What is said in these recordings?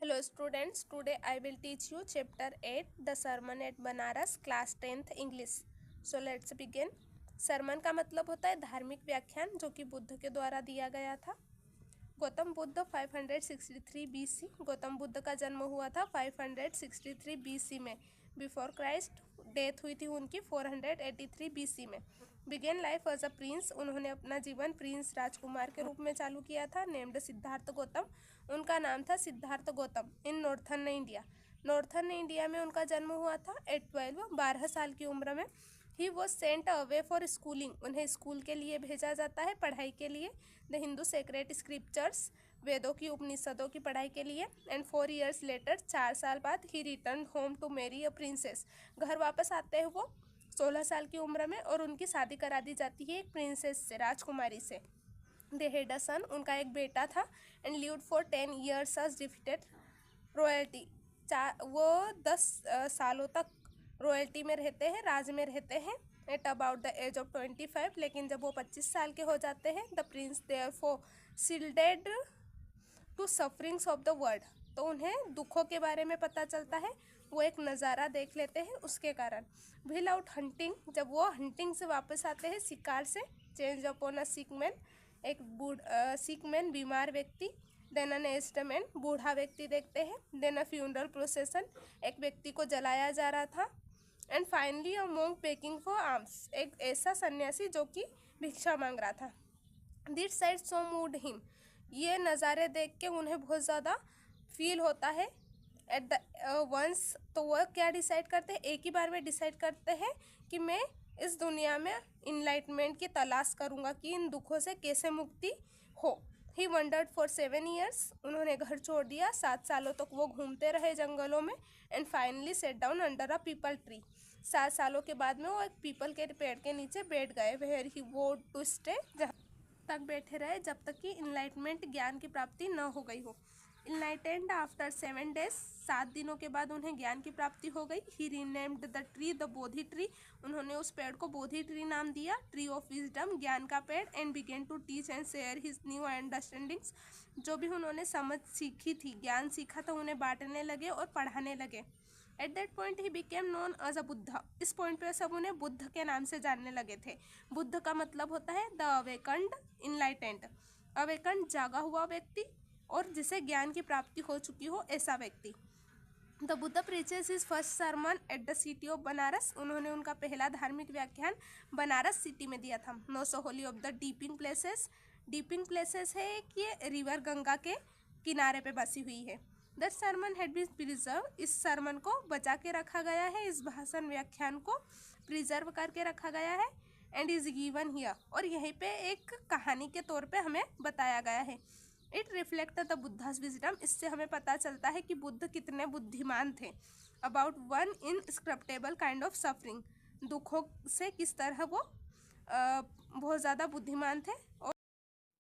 Hello students, today I will teach you chapter 8 the sermon at Banaras class 10th English. So let's begin. Sarman का मतलब होता है धार्मिक व्याख्यान जो कि बुद्ध के द्वारा दिया गया था। गौतम बुद्ध 563 BC, गौतम बुद्ध का जन्म हुआ था 563 BC में। बिफोर क्राइस्ट डेथ हुई थी उनकी 483 BC में। Began life as a prince, उन्होंने अपना जीवन प्रिंस राजकुमार के रूप में चालू किया था। नेम्ड सिद्धार्थ गौतम, उनका नाम था सिद्धार्थ गौतम। इन नॉर्थर्न इंडिया, नॉर्थर्न इंडिया में उनका जन्म हुआ था एट 12 साल की उम्र में। He was sent away for schooling, उन्हें स्कूल के लिए भेजा जाता है, पढ़ाई के लिए। द हिंदू सेक्रेट स्क्रिप्चर्स, वेदों की उपनिषदों की पढ़ाई के लिए। एंड 4 years लेटर, 4 साल बाद, he return home to marry a princess, घर वापस आते हैं वो 16 साल की उम्र में और उनकी शादी करा दी जाती है एक प्रिंसेस से, राजकुमारी से। दे हैड अ सन, उनका एक बेटा था। And lived for 10 years as defeated royalty, वो 10 सालों तक रॉयल्टी में रहते हैं, राज में रहते हैं। At about the age of 25, लेकिन जब वो 25 साल के हो जाते हैं, the prince therefore shielded to sufferings of the world, तो उन्हें दुखों के बारे में पता चलता है, वो एक नज़ारा देख लेते हैं उसके कारण। व्हील आउट हंटिंग, जब वो हंटिंग से वापस आते हैं, शिकार से, change upon a sick man, एक सिक मैन बीमार व्यक्ति। देन अन एज्ड मैन, बूढ़ा व्यक्ति देखते हैं। देन अ फ्यूनरल प्रोसेशन, एक व्यक्ति को जलाया जा रहा था। And finally a monk baking for arms, एक ऐसा सन्यासी जो कि भिक्षा मांग रहा था। This side so mood him, ये नज़ारे देख के उन्हें बहुत ज़्यादा फील होता है। एट द वंस, तो वह क्या डिसाइड करते हैं, एक ही बार में डिसाइड करते हैं कि मैं इस दुनिया में इनलाइटमेंट की तलाश करूँगा कि इन दुखों से कैसे मुक्ति हो। ही वंडर्ड फॉर 7 years, उन्होंने घर छोड़ दिया, 7 सालों तक वो घूमते रहे जंगलों में। And finally set down under a people tree, 7 सालों के बाद में वो एक पीपल के पेड़ के नीचे बैठ गए। वेयर ही वो टू स्टे, जहाँ तक बैठे रहे जब तक कि इनलाइटमेंट, ज्ञान की प्राप्ति न हो गई हो। इनलाइटेंड आफ्टर 7 days, 7 दिनों के बाद उन्हें ज्ञान की प्राप्ति हो गई। He renamed the tree the Bodhi tree, उन्होंने उस पेड़ को बोधि ट्री नाम दिया, ट्री ऑफ विजडम, ज्ञान का पेड़। And began to teach and share his new understandings, जो भी उन्होंने समझ सीखी थी, ज्ञान सीखा था, उन्हें बांटने लगे और पढ़ाने लगे। At that point he became known as a Buddha, इस पॉइंट पे सब उन्हें बुद्ध के नाम से जानने लगे थे। बुद्ध का मतलब होता है द अवेकंड, इनलाइटेंड। अवेकंड, जागा हुआ व्यक्ति, और जिसे ज्ञान की प्राप्ति हो चुकी हो, ऐसा व्यक्ति। The Buddha preaches his first sermon at the city of Banaras, उन्होंने उनका पहला धार्मिक व्याख्यान बनारस सिटी में दिया था। No so holy of the dipping places, dipping places है कि ये रिवर गंगा के किनारे पे बसी हुई है। The sermon had been preserve, इस सरमन को बचा के रखा गया है, इस भाषण व्याख्यान को प्रिजर्व करके रखा गया है। एंड इज गिवन हियर, और यहीं पे एक कहानी के तौर पे हमें बताया गया है। It reflect the Buddhas wisdom, इससे हमें पता चलता है कि बुद्ध कितने बुद्धिमान थे। About one inscrutable kind of suffering, दुखों से किस तरह वो बहुत ज़्यादा बुद्धिमान थे। और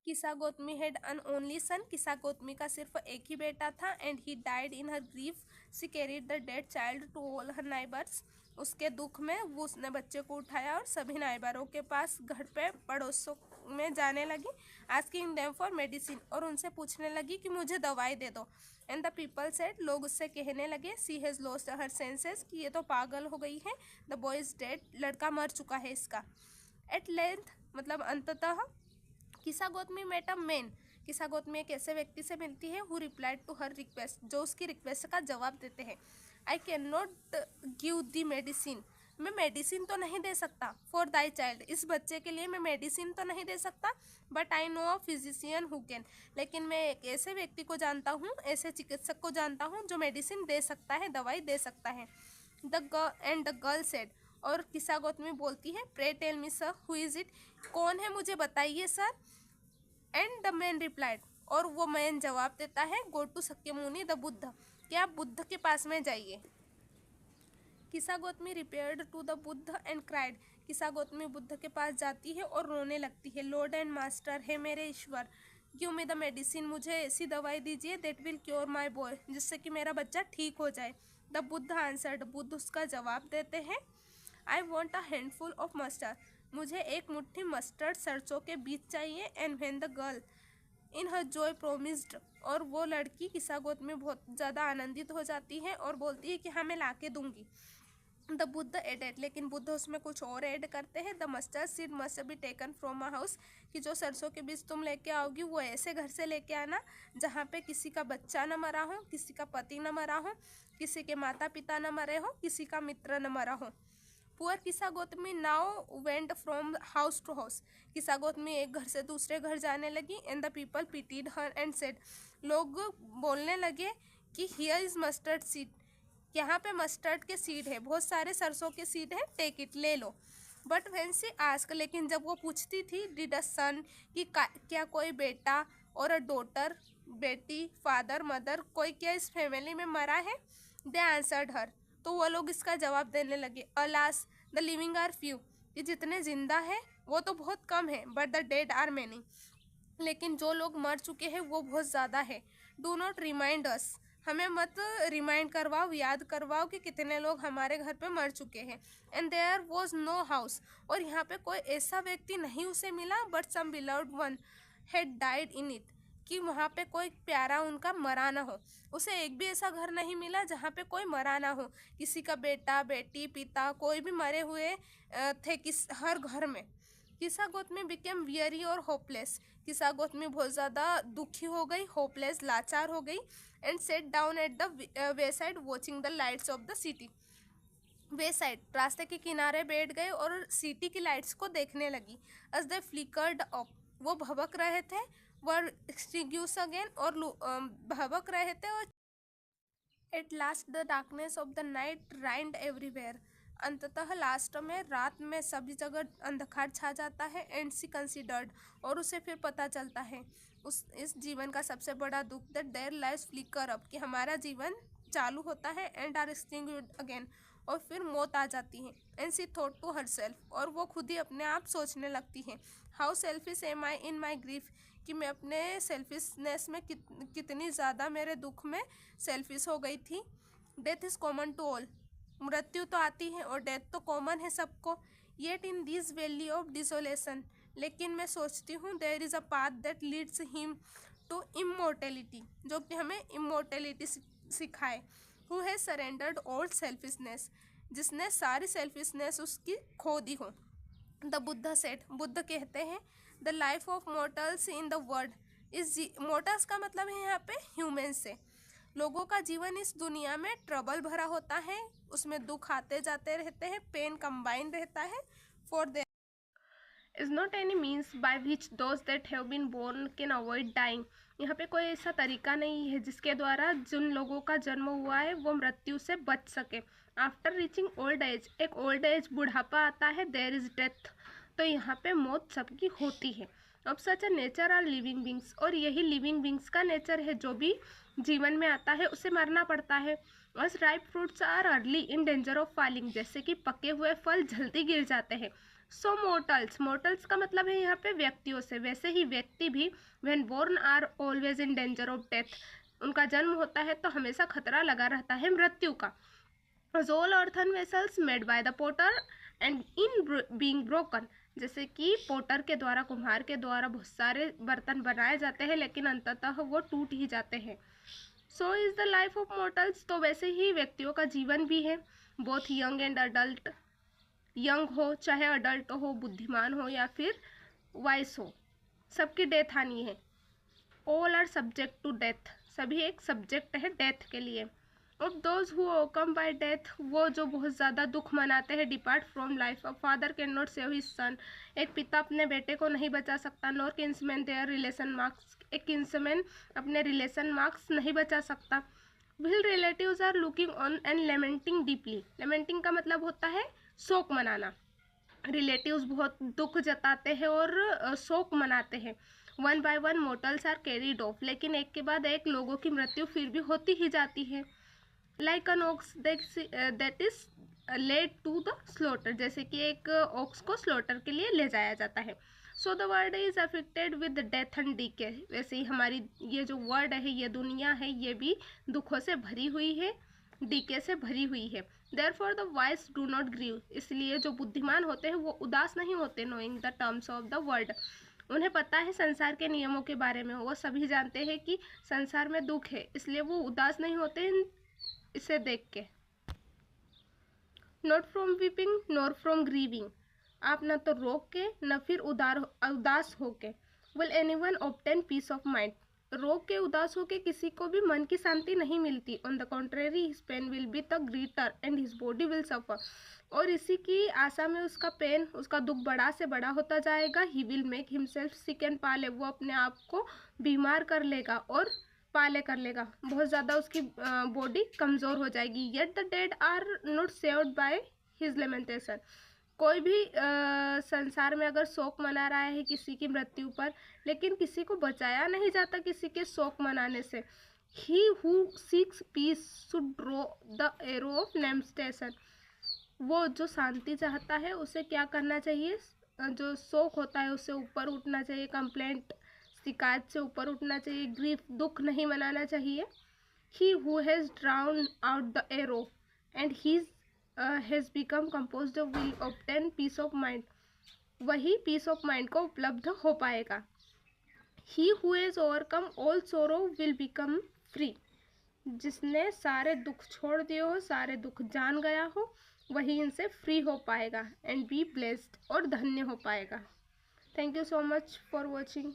Kisa Gotami had an only son, Kisa Gotami का सिर्फ एक ही बेटा था। And he died in her grief, she carried the dead child to all her neighbours, उसके दुख में वो उसने बच्चे को उठाया और सभी नाइबरों के पास, घर पे पड़ोसों में जाने लगी। आस्किंग देम फॉर मेडिसिन, और उनसे पूछने लगी कि मुझे दवाई दे दो। एंड द पीपल सेड, लोग उससे कहने लगे, सी हैज़ लॉस्ट हर सेंसेस, कि ये तो पागल हो गई है। द बॉय इज डेड, लड़का मर चुका है इसका। एट लेंथ, मतलब अंततः, किसा गौतमी मेट अ मैन, किसा गौतमी एक ऐसे व्यक्ति से मिलती है, who replied to her request, जो उसकी रिक्वेस्ट का जवाब देते हैं। I can not give the medicine, मैं मेडिसिन तो नहीं दे सकता। फॉर दाई चाइल्ड, इस बच्चे के लिए मैं मेडिसिन तो नहीं दे सकता। But I know a physician who can, लेकिन मैं एक ऐसे व्यक्ति को जानता हूँ, ऐसे चिकित्सक को जानता हूँ जो मेडिसिन दे सकता है, दवाई दे सकता है। एंड द गर्ल सेड, और किसा गौतमी बोलती है, pray tell me sir who is it, कौन है मुझे बताइए sir. And the man replied, और वो मैन जवाब देता है, go to Sakyamuni the Buddha, कि आप बुद्ध के पास में जाइए। Kisa Gotami repaired to the Buddha and cried, Kisa Gotami Buddha के पास जाती है और रोने लगती है। लॉर्ड एंड मास्टर, है मेरे ईश्वर, गिव मी द मेडिसिन, मुझे ऐसी दवाई दीजिए, that will cure my boy, जिससे कि मेरा बच्चा ठीक हो जाए। द बुद्ध आंसर्ड, बुद्ध उसका जवाब देते हैं, I want a handful of mustard, मुझे एक मुट्ठी मस्टर्ड सरसों के बीज चाहिए। And when the girl in her Joy promised, और वो लड़की किस्सागोत में बहुत ज़्यादा आनंदित हो जाती है और बोलती है कि हाँ मैं ला के दूंगी। द बुद्ध एडेड, लेकिन बुद्ध उसमें कुछ और ऐड करते हैं। The mustard seed must be taken from a house, कि जो सरसों के बीज तुम लेके आओगी वो ऐसे घर से लेके आना जहाँ पे किसी का बच्चा न मरा हो, किसी का पति न मरा हो, किसी के माता पिता न मरे हो, किसी का मित्र न मरा हो। Poor Kisagotami now went from house to house, Kisagotami एक घर से दूसरे घर जाने लगी। And the people pitied her and said, लोग बोलने लगे कि हियर इज मस्टर्ड सीड, यहाँ पे मस्टर्ड के सीड है, बहुत सारे सरसों के सीड है, टेक इट, ले लो। बट व्हेन शी आस्क, लेकिन जब वो पूछती थी डिड अ सन, कि क्या कोई बेटा और अ डॉटर, बेटी, फादर, मदर, कोई क्या इस फैमिली में मरा है, दे आंसर्ड हर, तो वो लोग इसका जवाब देने लगे, alas the living are few, कि जितने जिंदा है वो तो बहुत कम है, but the dead are many, लेकिन जो लोग मर चुके हैं वो बहुत ज़्यादा है। डू नॉट रिमाइंड अस, हमें मत रिमाइंड करवाओ, याद करवाओ कि कितने लोग हमारे घर पे मर चुके हैं। And there was no house, और यहाँ पे कोई ऐसा व्यक्ति नहीं उसे मिला, but some beloved one had died in it, कि वहाँ पे कोई प्यारा उनका मरा ना हो। उसे एक भी ऐसा घर नहीं मिला जहाँ पे कोई मरा ना हो, किसी का बेटा, बेटी, पिता, कोई भी मरे हुए थे हर घर में। किस्सागौतमी बिकेम वियरी और होपलेस, किस्सागौतमी बहुत ज़्यादा दुखी हो गई, होपलेस, लाचार हो गई। And set down at the way side watching the lights off the city, way side, रास्ते के किनारे बैठ गए और सिटी की लाइट्स को देखने लगी। एज दे फ्लिकर्ड अप, वो भबक रहे थे, वर एक्सटिंग्विश अगेन, और भबक रहे थे, और at last the darkness of the night reigned everywhere, अंततः लास्ट में रात में सभी जगह अंधकार छा जाता है। एंड सी कंसिडर्ड, और उसे फिर पता चलता है इस जीवन का सबसे बड़ा दुख, that their lives flicker up, कि हमारा जीवन चालू होता है, एंड आर एक्सटिंग्विश्ड अगेन, और फिर मौत आ जाती है। And she thought to herself, और वो खुद ही अपने आप सोचने लगती है, how selfish am I in my grief, कि मैं अपने सेल्फिशनेस में कितनी ज़्यादा मेरे दुख में सेल्फिश हो गई थी। Death is common to all, मृत्यु तो आती है और डेथ तो कॉमन है सबको। Yet in this valley of desolation, लेकिन मैं सोचती हूँ there is a path that leads him to immortality, जो कि हमें इमोर्टेलिटी सिखाए। Who has surrendered all selfishness, जिसने सारी सेल्फिशनेस उसकी खो दी हो। द बुद्ध सेट, बुद्ध कहते हैं, the life of mortals in the world is, mortals का मतलब है यहाँ पे ह्यूमन से, लोगों का जीवन इस दुनिया में ट्रबल भरा होता है, उसमें दुख आते जाते रहते हैं, पेन कंबाइन रहता है। For there is not any means by which those that have been born can avoid dying, यहाँ पे कोई ऐसा तरीका नहीं है जिसके द्वारा जिन लोगों का जन्म हुआ है वो मृत्यु से बच सके। आफ्टर रीचिंग ओल्ड एज, एक ओल्ड एज बुढ़ापा आता है, देयर इज डेथ, तो यहाँ पे मौत सबकी होती है। अब such a nature are living beings, और यही लिविंग बींग्स का नेचर है, जो भी जीवन में आता है उसे मरना पड़ता है। बस ripe fruits are early in danger of falling, जैसे कि पके हुए फल जल्दी गिर जाते हैं। सो मोर्टल्स, मोर्टल्स का मतलब है यहाँ पे व्यक्तियों से, वैसे ही व्यक्ति भी when born are always in danger of death, उनका जन्म होता है तो हमेशा खतरा लगा रहता है मृत्यु का। All earthen vessels made by the potter and in being broken, जैसे कि पोटर के द्वारा, कुम्हार के द्वारा बहुत सारे बर्तन बनाए जाते हैं, लेकिन अंततः वो टूट ही जाते हैं। So is the life of mortals, तो वैसे ही व्यक्तियों का जीवन भी है, both young and adult, young हो चाहे अडल्ट हो, बुद्धिमान हो या फिर वाइस हो, सबकी डेथ आनी है। All are subject to death, सभी एक सब्जेक्ट है डेथ के लिए। Of those who overcome by death, वो जो बहुत ज़्यादा दुख मनाते हैं, depart from life, a father can not save his son, एक पिता अपने बेटे को नहीं बचा सकता, nor kinsman their relation marks, एक किन्समैन अपने रिलेशन मार्क्स नहीं बचा सकता। Will relatives are looking on and lamenting deeply, lamenting का मतलब होता है शोक मनाना, रिलेटिव्स बहुत दुख जताते हैं और शोक मनाते हैं। One by one mortals are carried off, लेकिन एक के बाद एक लोगों की मृत्यु फिर भी होती ही जाती है। Like an ox that is led to the slaughter, जैसे कि एक ऑक्स को स्लॉटर के लिए ले जाया जाता है। So the world is affected with death and decay, वैसे ही हमारी ये जो वर्ल्ड है, ये दुनिया है, ये भी दुखों से भरी हुई है, डीके से भरी हुई है। Therefore the wise do not grieve, इसलिए जो बुद्धिमान होते हैं वो उदास नहीं होते, knowing the terms of the world. उन्हें पता है संसार के नियमों के बारे में, वो सभी जानते हैं कि संसार में दुख है, इसलिए वो उदास नहीं होते इसे देख के। Not from weeping nor from grieving, आप न तो रोक के न फिर उदास होके। Will anyone obtain peace of mind, रोक के उदास होके किसी को भी मन की शांति नहीं मिलती। On the contrary his pain will be the greater and his body will suffer, और इसी की आशा में उसका पेन, उसका दुख बड़ा से बड़ा होता जाएगा। He will make himself sick and पाले, वो अपने आप को बीमार कर लेगा और पाले कर लेगा, बहुत ज़्यादा उसकी बॉडी कमज़ोर हो जाएगी। Yet the dead are not saved by his lamentation, कोई भी संसार में अगर शोक मना रहा है किसी की मृत्यु पर, लेकिन किसी को बचाया नहीं जाता किसी के शोक मनाने से। He who seeks peace should draw the arrow of lamentation, वो जो शांति चाहता है उसे क्या करना चाहिए, जो शोक होता है उससे ऊपर उठना चाहिए, कंप्लेंट शिकायत से ऊपर उठना चाहिए, ग्रीफ दुख नहीं मनाना चाहिए। He who has drawn out the arrow and he's has become composed will obtain peace of mind, वही पीस ऑफ माइंड को उपलब्ध हो पाएगा। He who has overcome all sorrow will become free, जिसने सारे दुख छोड़ दिए हो, सारे दुख जान गया हो, वही इनसे फ्री हो पाएगा। एंड बी ब्लेस्ड, और धन्य हो पाएगा। Thank you so much for watching.